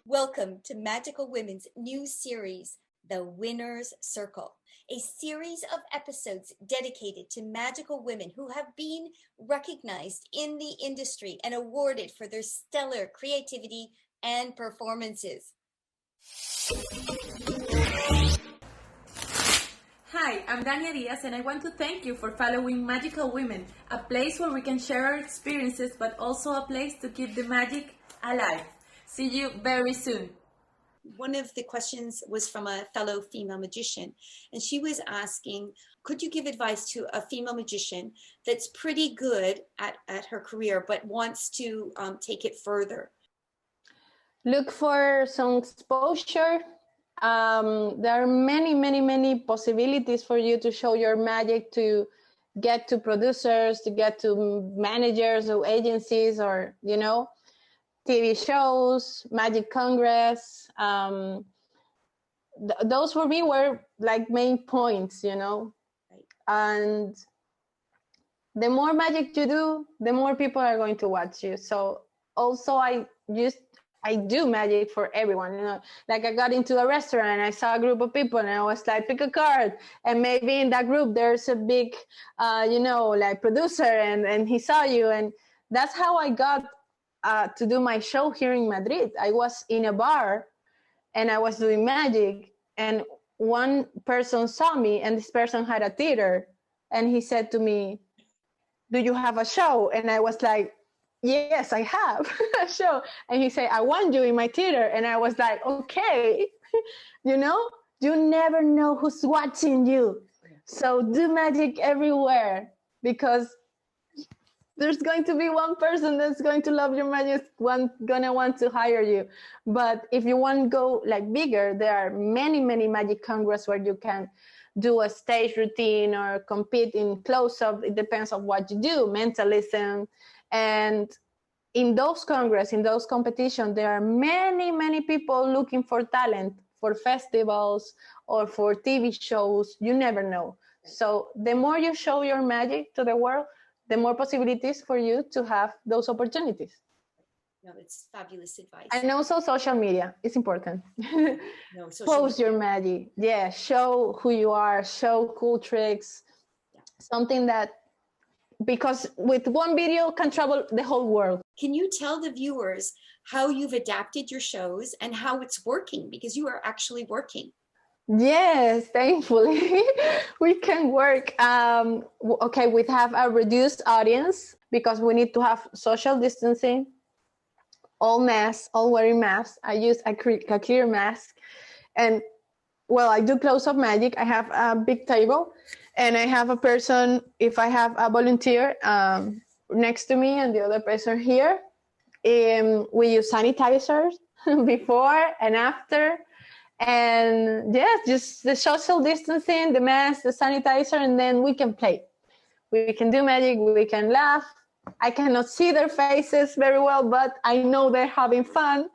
Welcome to Magical Women's new series, The Winner's Circle, a series of episodes dedicated to magical women who have been recognized in the industry and awarded for their stellar creativity and performances. Hi, I'm Dania Diaz, and I want to thank you for following Magical Women, a place where we can share our experiences, but also a place to keep the magic alive. See you very soon. One of the questions was from a fellow female magician, and she was asking, could you give advice to a female magician that's pretty good at her career, but wants to take it further? Look for some exposure. There are many possibilities for you to show your magic, to get to producers, to get to managers or agencies, or, TV shows, Magic Congress. Those for me were like main points, Right. And the more magic you do, the more people are going to watch you. So also I do magic for everyone, like I got into a restaurant and I saw a group of people and I was like, pick a card. And maybe in that group, there's a big, like producer and he saw you. And that's how I got to do my show here in Madrid. I was in a bar and I was doing magic, and one person saw me, and this person had a theater, and he said to me, do you have a show? And I was like, yes, I have a show. And he said, I want you in my theater. And I was like, okay, you never know who's watching you. So do magic everywhere, because there's going to be one person that's going to love your magic, gonna want to hire you. But if you want to go like bigger, there are many magic congress where you can do a stage routine or compete in close-up. It depends on what you do, mentalism. And in those congress, in those competitions, there are many people looking for talent for festivals or for TV shows. You never know. So the more you show your magic to the world, the more possibilities for you to have those opportunities. No, it's fabulous advice. And also social media is important. Post your magic. Yeah, show who you are, show cool tricks. Yeah. Something that, because with one video can travel the whole world. Can you tell the viewers how you've adapted your shows and how it's working? Because you are actually working. Yes, thankfully we can work. Okay, we have a reduced audience because we need to have social distancing, all wearing masks. I use a clear mask. And well, I do close-up magic. I have a big table and I have a person, if I have a volunteer next to me and the other person here, we use sanitizers before and after. And yes, just the social distancing, the mask, the sanitizer, and then we can play. We can do magic, we can laugh. I cannot see their faces very well, but I know they're having fun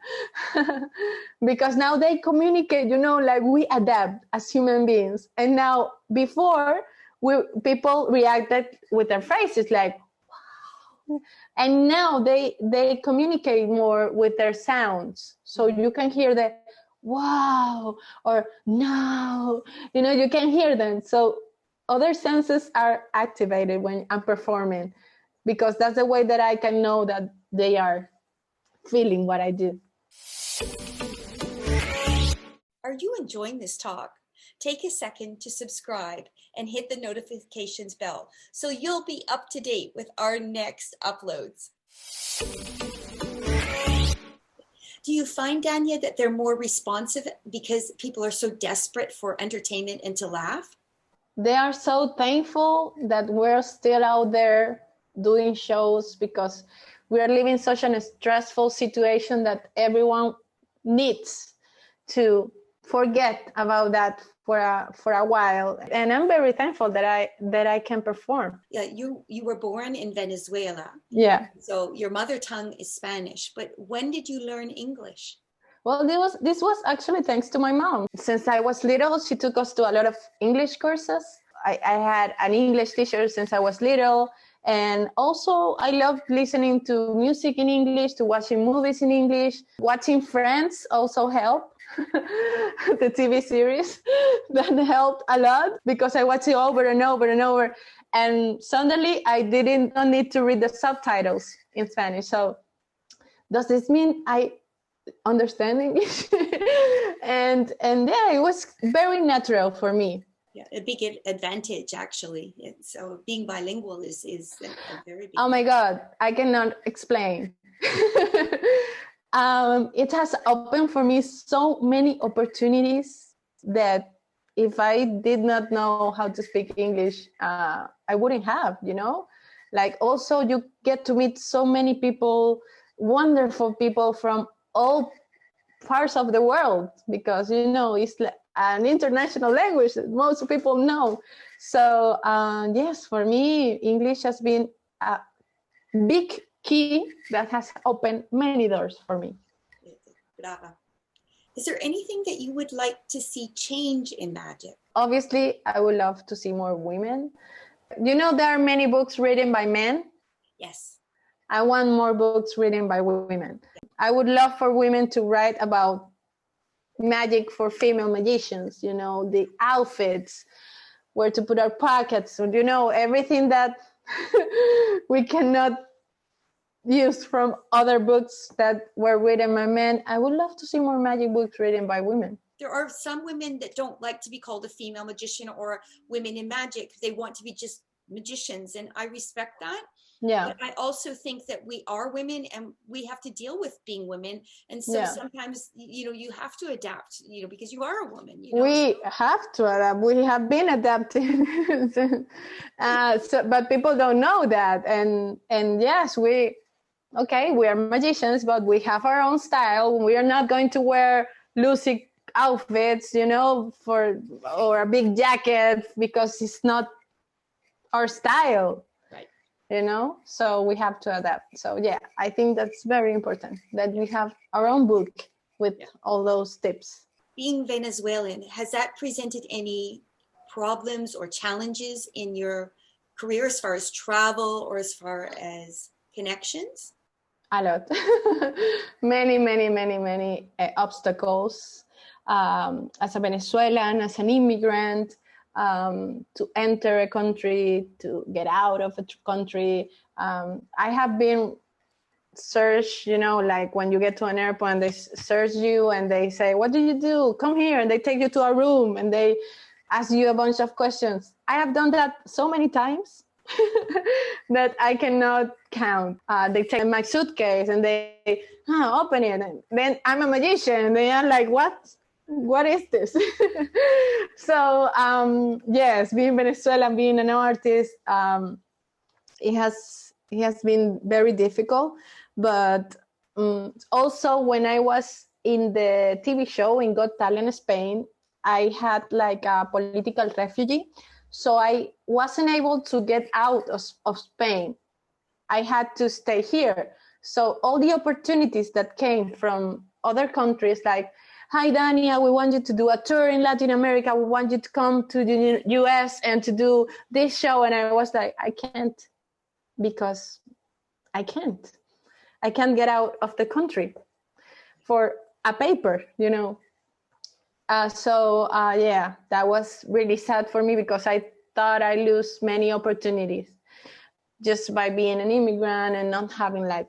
because now they communicate, like we adapt as human beings. And now before, people reacted with their faces like, wow. And now they communicate more with their sounds. So you can hear the wow, or no, you can hear them. So other senses are activated when I'm performing, because that's the way that I can know that they are feeling what I do. Are you enjoying this talk? Take a second to subscribe and hit the notifications bell so you'll be up to date with our next uploads. Do you find, Dania, that they're more responsive because people are so desperate for entertainment and to laugh? They are so thankful that we're still out there doing shows, because we are living such a stressful situation that everyone needs to forget about that for a while. And I'm very thankful that I can perform. Yeah, you were born in Venezuela. Yeah. So your mother tongue is Spanish, but when did you learn English? Well, this was actually thanks to my mom. Since I was little, she took us to a lot of English courses. I had an English teacher since I was little, And also, I love listening to music in English, to watching movies in English. Watching Friends also helped. The TV series that helped a lot because I watched it over and over and over. And suddenly I didn't need to read the subtitles in Spanish. So does this mean I understand English? and yeah, it was very natural for me. Yeah, a big advantage actually. So being bilingual is a very big. Oh my God, I cannot explain. It has opened for me so many opportunities that if I did not know how to speak English, I wouldn't have, you know? Like also you get to meet so many people, wonderful people from all parts of the world, because, you know, it's an international language that most people know. So yes, for me, English has been a big key that has opened many doors for me. Brava. Is there anything that you would like to see change in magic? Obviously, I would love to see more women. You know, there are many books written by men. Yes. I want more books written by women. I would love for women to write about magic for female magicians, you know, the outfits, where to put our pockets, you know, everything that we cannot use from other books that were written by men. I would love to see more magic books written by women. There are some women that don't like to be called a female magician or women in magic. They want to be just magicians, and I respect that. Yeah. But I also think that we are women and we have to deal with being women. And so sometimes, you know, you have to adapt, you know, because you are a woman. You know? We have to adapt. We have been adapting. But people don't know that. And yes, we are magicians, but we have our own style. We are not going to wear loosey outfits, you know, or a big jacket because it's not our style. You know, so we have to adapt. So yeah, I think that's very important that we have our own book with all those tips. Being Venezuelan, has that presented any problems or challenges in your career as far as travel or as far as connections? A lot. many obstacles. As a Venezuelan, as an immigrant, to enter a country, to get out of a country. I have been searched, you know, like when you get to an airport and they search you and they say, what do you do? Come here. And they take you to a room and they ask you a bunch of questions. I have done that so many times that I cannot count. They take my suitcase and they open it. And then I'm a magician. And they are like, what is this? So yes, being Venezuelan, being an artist, it has been very difficult. But also when I was in the TV show in Got Talent Spain, I had like a political refugee, so I wasn't able to get out of Spain. I had to stay here. So all the opportunities that came from other countries, like, hi, Dania, we want you to do a tour in Latin America. We want you to come to the US and to do this show. And I was like, I can't, because I can't get out of the country for a paper, you know. So that was really sad for me because I thought I lose many opportunities just by being an immigrant and not having like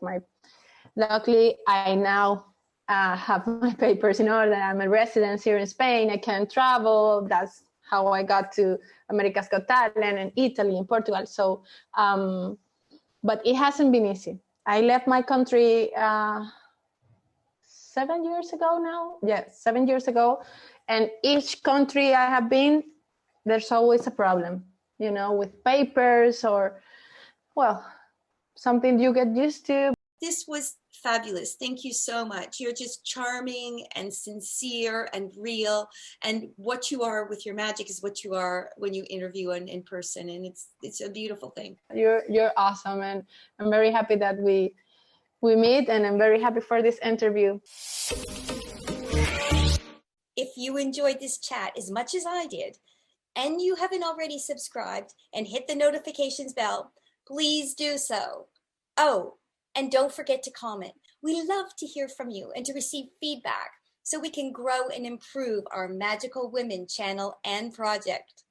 luckily I now have my papers in order. I'm a resident here in Spain. I can travel. That's how I got to America's Got Talent and Italy and Portugal. So, but it hasn't been easy. I left my country 7 years ago now. Yeah, 7 years ago. And each country I have been, there's always a problem, you know, with papers or, well, something you get used to. This was fabulous. Thank you so much. You're just charming and sincere and real. And what you are with your magic is what you are when you interview in person. And it's a beautiful thing. You're awesome. And I'm very happy that we meet, and I'm very happy for this interview. If you enjoyed this chat as much as I did, and you haven't already subscribed and hit the notifications bell, please do so. Oh, and don't forget to comment. We love to hear from you and to receive feedback so we can grow and improve our Magical Women channel and project.